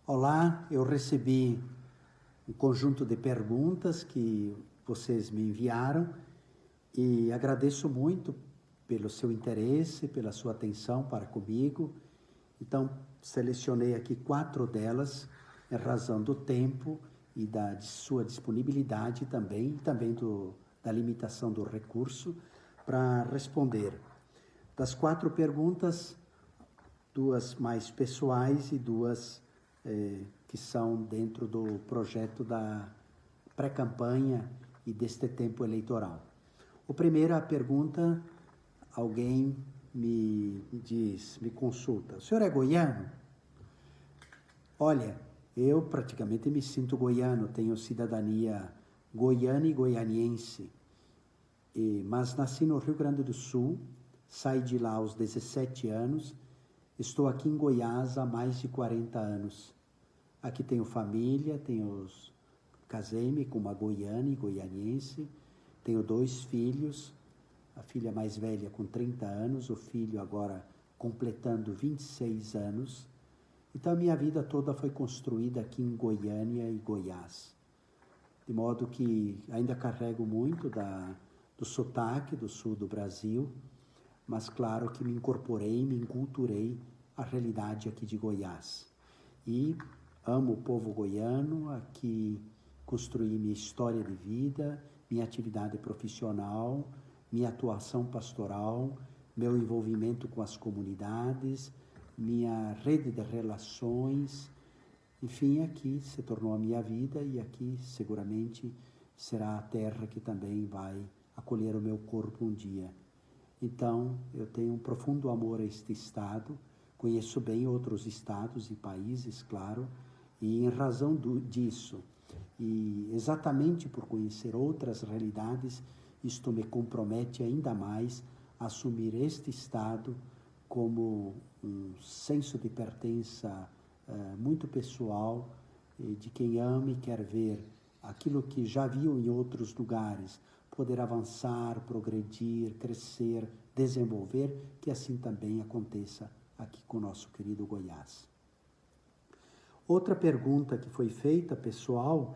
Olá, eu recebi um conjunto de perguntas que vocês me enviaram e agradeço muito pelo seu interesse, pela sua atenção para comigo. Então, selecionei aqui 4 delas, em razão do tempo e de sua disponibilidade também, e também da limitação do recurso, para responder. Das 4 perguntas, 2 mais pessoais e 2 que são dentro do projeto da pré-campanha e deste tempo eleitoral. A primeira pergunta, alguém me consulta: o senhor é goiano? Olha, eu praticamente me sinto goiano, tenho cidadania goiana e goianiense, mas nasci no Rio Grande do Sul, saí de lá aos 17 anos, estou aqui em Goiás há mais de 40 anos. Aqui tenho família, casei-me com uma goiana e goianiense, tenho 2 filhos, a filha mais velha com 30 anos, o filho agora completando 26 anos. Então a minha vida toda foi construída aqui em Goiânia e Goiás. De modo que ainda carrego muito do sotaque do sul do Brasil, mas claro que me incorporei, me enculturei à realidade aqui de Goiás. E amo o povo goiano, aqui construí minha história de vida, minha atividade profissional, minha atuação pastoral, meu envolvimento com as comunidades, minha rede de relações, enfim, aqui se tornou a minha vida e aqui seguramente será a terra que também vai acolher o meu corpo um dia. Então, eu tenho um profundo amor a este estado, conheço bem outros estados e países, claro, e em razão disso, e exatamente por conhecer outras realidades, isto me compromete ainda mais a assumir este estado como um senso de pertença muito pessoal, de quem ama e quer ver aquilo que já viu em outros lugares, poder avançar, progredir, crescer, desenvolver, que assim também aconteça aqui com o nosso querido Goiás. Outra pergunta que foi feita, pessoal,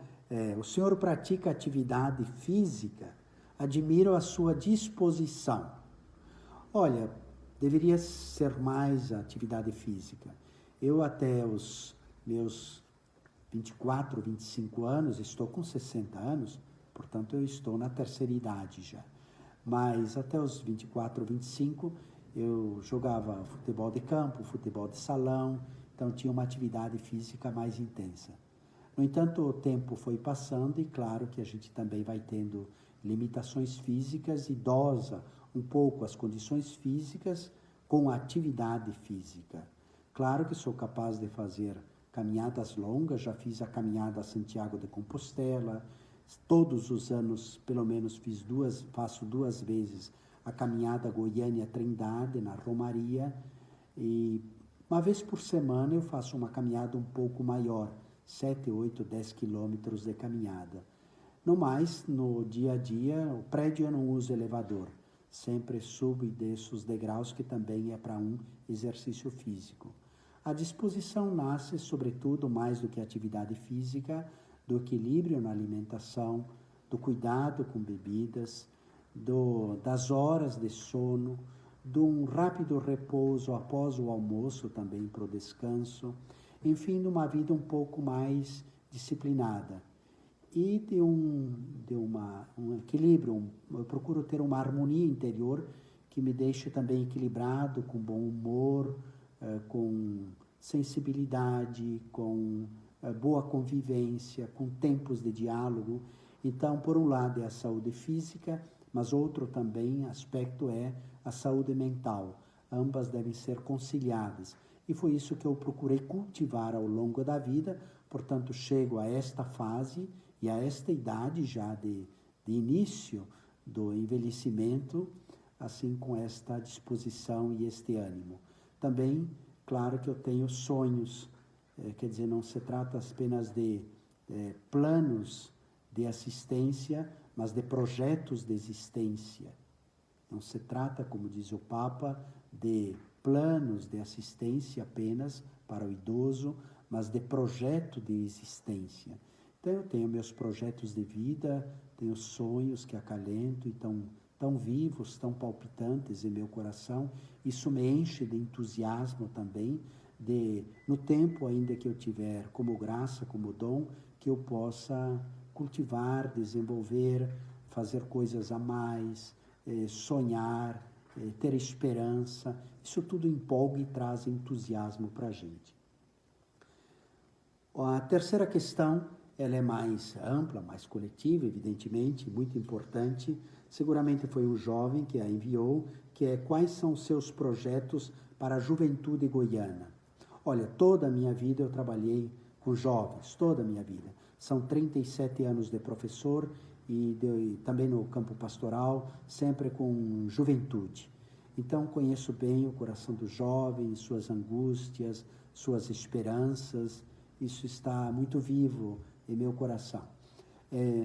o senhor pratica atividade física? Admiro a sua disposição. Olha, deveria ser mais a atividade física. Eu até os meus 24, 25 anos, estou com 60 anos, portanto eu estou na terceira idade já. Mas até os 24, 25, eu jogava futebol de campo, futebol de salão, então tinha uma atividade física mais intensa. No entanto, o tempo foi passando e claro que a gente também vai tendo limitações físicas e dosa um pouco as condições físicas com a atividade física. Claro que sou capaz de fazer caminhadas longas, já fiz a caminhada a Santiago de Compostela, todos os anos, pelo menos faço 2 vezes a caminhada Goiânia-Trindade, na Romaria, e uma vez por semana eu faço uma caminhada um pouco maior, 7, 8, 10 quilômetros de caminhada. No mais, no dia a dia, o prédio eu não uso elevador, sempre subo e desço os degraus, que também é para um exercício físico. A disposição nasce, sobretudo, mais do que a atividade física, do equilíbrio na alimentação, do cuidado com bebidas, das horas de sono, de um rápido repouso após o almoço também para o descanso, enfim, de uma vida um pouco mais disciplinada. E de um equilíbrio, eu procuro ter uma harmonia interior que me deixe também equilibrado, com bom humor, com sensibilidade, com boa convivência, com tempos de diálogo. Então, por um lado é a saúde física, mas outro também aspecto é a saúde mental. Ambas devem ser conciliadas. E foi isso que eu procurei cultivar ao longo da vida, portanto, chego a esta fase e a esta idade já de início do envelhecimento, assim com esta disposição e este ânimo. Também, claro que eu tenho sonhos, quer dizer, não se trata apenas de planos de assistência, mas de projetos de existência. Não se trata, como diz o Papa, de planos de assistência apenas, para o idoso, mas de projeto de existência. Então, eu tenho meus projetos de vida, tenho sonhos que acalento e tão vivos, tão palpitantes em meu coração. Isso me enche de entusiasmo também, no tempo ainda que eu tiver como graça, como dom, que eu possa cultivar, desenvolver, fazer coisas a mais, sonhar, ter esperança. Isso tudo empolga e traz entusiasmo para a gente. A terceira questão, ela é mais ampla, mais coletiva, evidentemente, muito importante. Seguramente foi um jovem que a enviou, que é: quais são os seus projetos para a juventude goiana? Olha, toda a minha vida eu trabalhei com jovens, toda a minha vida. São 37 anos de professor e também no campo pastoral, sempre com juventude. Então, conheço bem o coração dos jovens, suas angústias, suas esperanças. Isso está muito vivo em meu coração.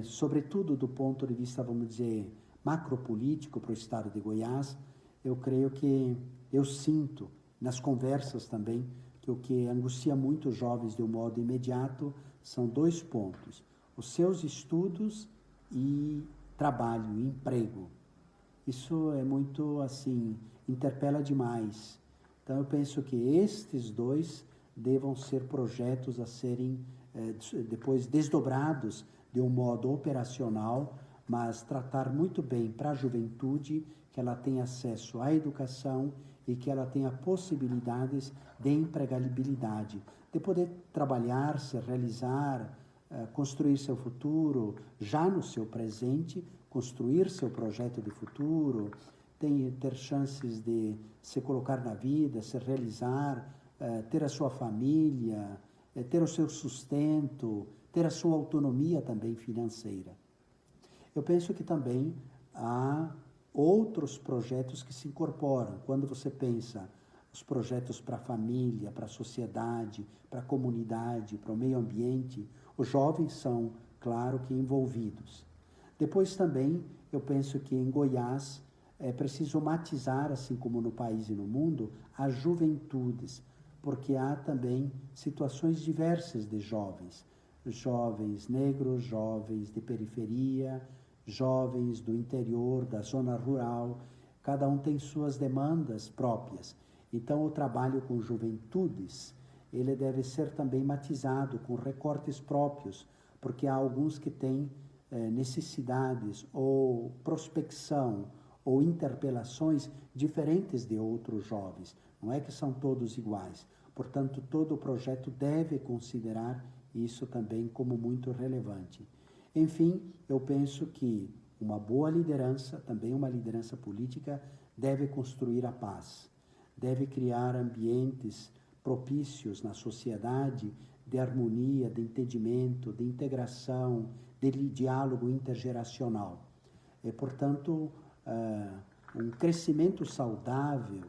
Sobretudo do ponto de vista, vamos dizer, macropolítico para o estado de Goiás, eu creio que eu sinto nas conversas também que o que angustia muito os jovens de um modo imediato são 2 pontos: os seus estudos e trabalho, emprego. Isso é muito, assim, interpela demais. Então, eu penso que estes 2 devam ser projetos a serem depois desdobrados de um modo operacional, mas tratar muito bem para a juventude, que ela tenha acesso à educação e que ela tenha possibilidades de empregabilidade, de poder trabalhar, se realizar, construir seu futuro já no seu presente, construir seu projeto de futuro, ter chances de se colocar na vida, se realizar, ter a sua família, ter o seu sustento, ter a sua autonomia também financeira. Eu penso que também há outros projetos que se incorporam. Quando você pensa os projetos para a família, para a sociedade, para a comunidade, para o meio ambiente, os jovens são, claro, que envolvidos. Depois também, eu penso que em Goiás é preciso matizar, assim como no país e no mundo, as juventudes, porque há também situações diversas de jovens. Jovens negros, jovens de periferia, jovens do interior, da zona rural, cada um tem suas demandas próprias. Então, o trabalho com juventudes, ele deve ser também matizado com recortes próprios, porque há alguns que têm necessidades ou prospecção ou interpelações diferentes de outros jovens. Não é que são todos iguais. Portanto, todo o projeto deve considerar isso também como muito relevante. Enfim, eu penso que uma boa liderança, também uma liderança política, deve construir a paz, deve criar ambientes propícios na sociedade de harmonia, de entendimento, de integração, de diálogo intergeracional. Portanto, um crescimento saudável,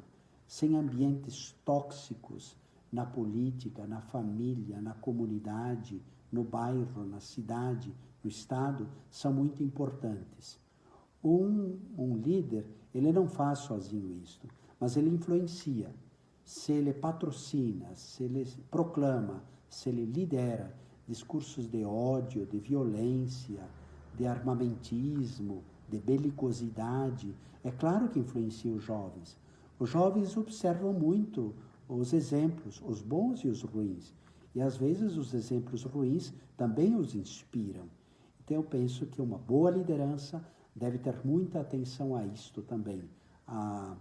sem ambientes tóxicos na política, na família, na comunidade, no bairro, na cidade, no estado, são muito importantes. Um líder, ele não faz sozinho isto, mas ele influencia. Se ele patrocina, se ele proclama, se ele lidera discursos de ódio, de violência, de armamentismo, de belicosidade, é claro que influencia os jovens. Os jovens observam muito os exemplos, os bons e os ruins. E às vezes os exemplos ruins também os inspiram. Então eu penso que uma boa liderança deve ter muita atenção a isto também, a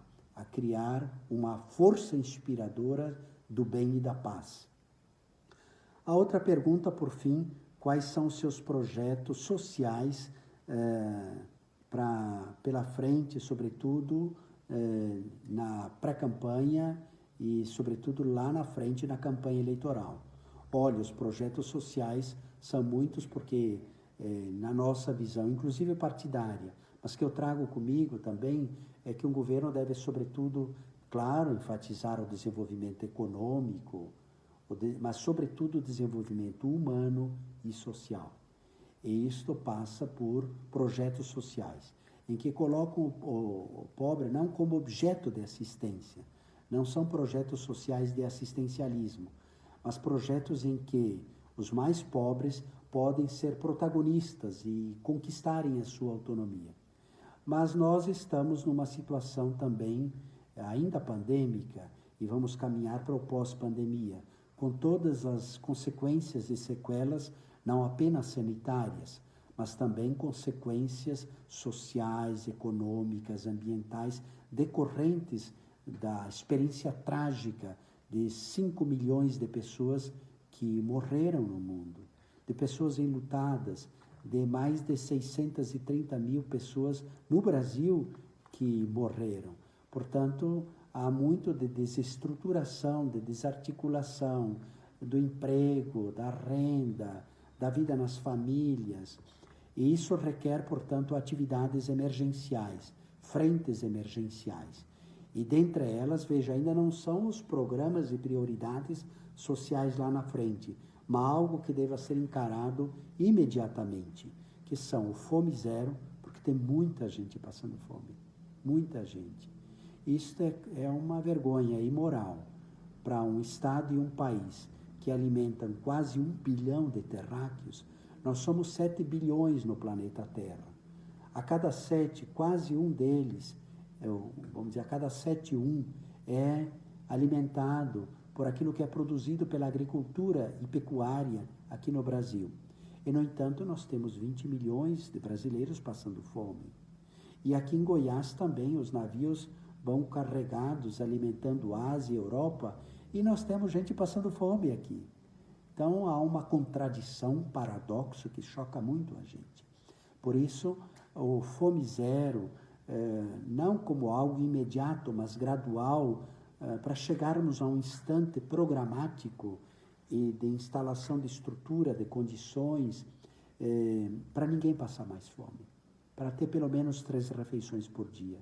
criar uma força inspiradora do bem e da paz. A outra pergunta, por fim: quais são os seus projetos sociais pela frente, sobretudo na pré-campanha e, sobretudo, lá na frente na campanha eleitoral? Olha, os projetos sociais são muitos porque, na nossa visão, inclusive partidária, mas que eu trago comigo também, é que um governo deve, sobretudo, claro, enfatizar o desenvolvimento econômico, mas, sobretudo, o desenvolvimento humano e social. E isto passa por projetos sociais, em que colocam o pobre não como objeto de assistência, não são projetos sociais de assistencialismo, mas projetos em que os mais pobres podem ser protagonistas e conquistarem a sua autonomia. Mas nós estamos numa situação também ainda pandêmica e vamos caminhar para o pós-pandemia, com todas as consequências e sequelas, não apenas sanitárias, mas também consequências sociais, econômicas, ambientais, decorrentes da experiência trágica de 5 milhões de pessoas que morreram no mundo, de pessoas enlutadas, de mais de 630 mil pessoas no Brasil que morreram. Portanto, há muito de desestruturação, de desarticulação do emprego, da renda, da vida nas famílias. E isso requer, portanto, atividades emergenciais, frentes emergenciais. E dentre elas, veja, ainda não são os programas e prioridades sociais lá na frente, mas algo que deva ser encarado imediatamente, que são o Fome Zero, porque tem muita gente passando fome, muita gente. Isso é uma vergonha imoral para um Estado e um país que alimentam quase 1 bilhão de terráqueos. Nós somos 7 bilhões no planeta Terra. A cada 7, quase um deles, vamos dizer, a cada 7, é alimentado por aquilo que é produzido pela agricultura e pecuária aqui no Brasil. E, no entanto, nós temos 20 milhões de brasileiros passando fome. E aqui em Goiás também os navios vão carregados, alimentando Ásia e Europa, e nós temos gente passando fome aqui. Então, há uma contradição, um paradoxo que choca muito a gente. Por isso, o Fome Zero, não como algo imediato, mas gradual, para chegarmos a um instante programático e de instalação de estrutura, de condições, para ninguém passar mais fome, para ter pelo menos 3 refeições por dia,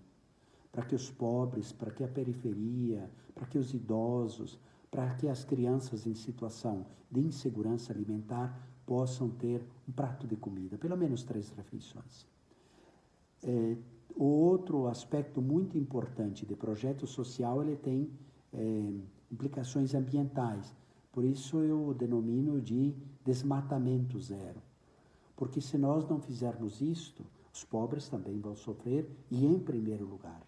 para que os pobres, para que a periferia, para que os idosos, para que as crianças em situação de insegurança alimentar possam ter um prato de comida, pelo menos 3 refeições. O outro aspecto muito importante de projeto social, ele tem implicações ambientais. Por isso eu denomino de desmatamento zero. Porque se nós não fizermos isto, os pobres também vão sofrer e, em primeiro lugar,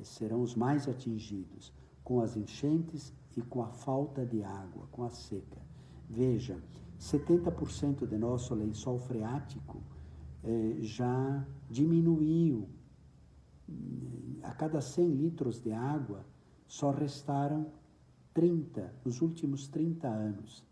serão os mais atingidos com as enchentes e com a falta de água, com a seca. Veja, 70% de nosso lençol freático já diminuiu. A cada 100 litros de água, só restaram 30 nos últimos 30 anos.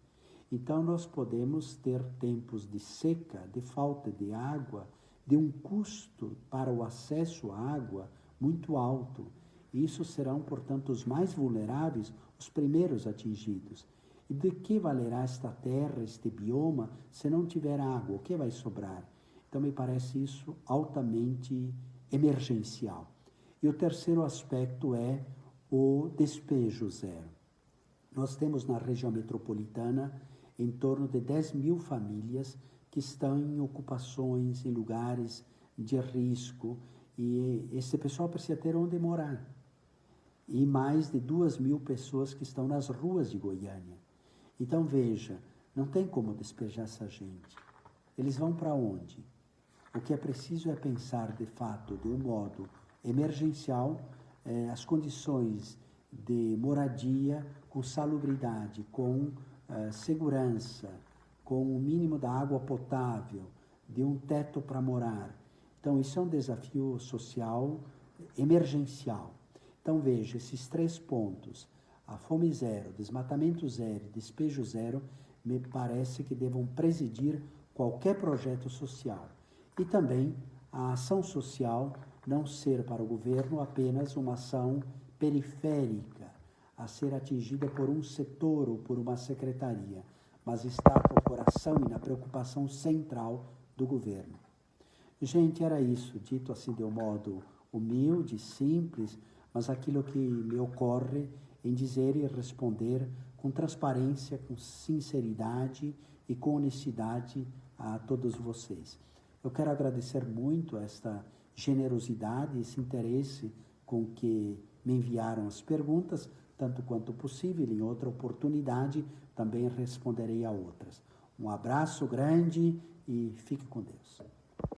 Então, nós podemos ter tempos de seca, de falta de água, de um custo para o acesso à água muito alto. Isso serão, portanto, os mais vulneráveis, os primeiros atingidos. E de que valerá esta terra, este bioma, se não tiver água? O que vai sobrar? Então, me parece isso altamente emergencial. E o terceiro aspecto é o despejo zero. Nós temos na região metropolitana em torno de 10 mil famílias que estão em ocupações, em lugares de risco, e esse pessoal precisa ter onde morar. E mais de 2 mil pessoas que estão nas ruas de Goiânia. Então, veja, não tem como despejar essa gente. Eles vão para onde? O que é preciso é pensar, de fato, de um modo emergencial, as condições de moradia com salubridade, com segurança, com o mínimo da água potável, de um teto para morar. Então, isso é um desafio social emergencial. Então, veja, esses 3 pontos, a fome zero, desmatamento zero, despejo zero, me parece que devam presidir qualquer projeto social. E também a ação social não ser para o governo apenas uma ação periférica, a ser atingida por um setor ou por uma secretaria, mas estar no coração e na preocupação central do governo. Gente, era isso, dito assim de um modo humilde, simples, mas aquilo que me ocorre em dizer e responder com transparência, com sinceridade e com honestidade a todos vocês. Eu quero agradecer muito esta generosidade, esse interesse com que me enviaram as perguntas, tanto quanto possível, em outra oportunidade, também responderei a outras. Um abraço grande e fique com Deus.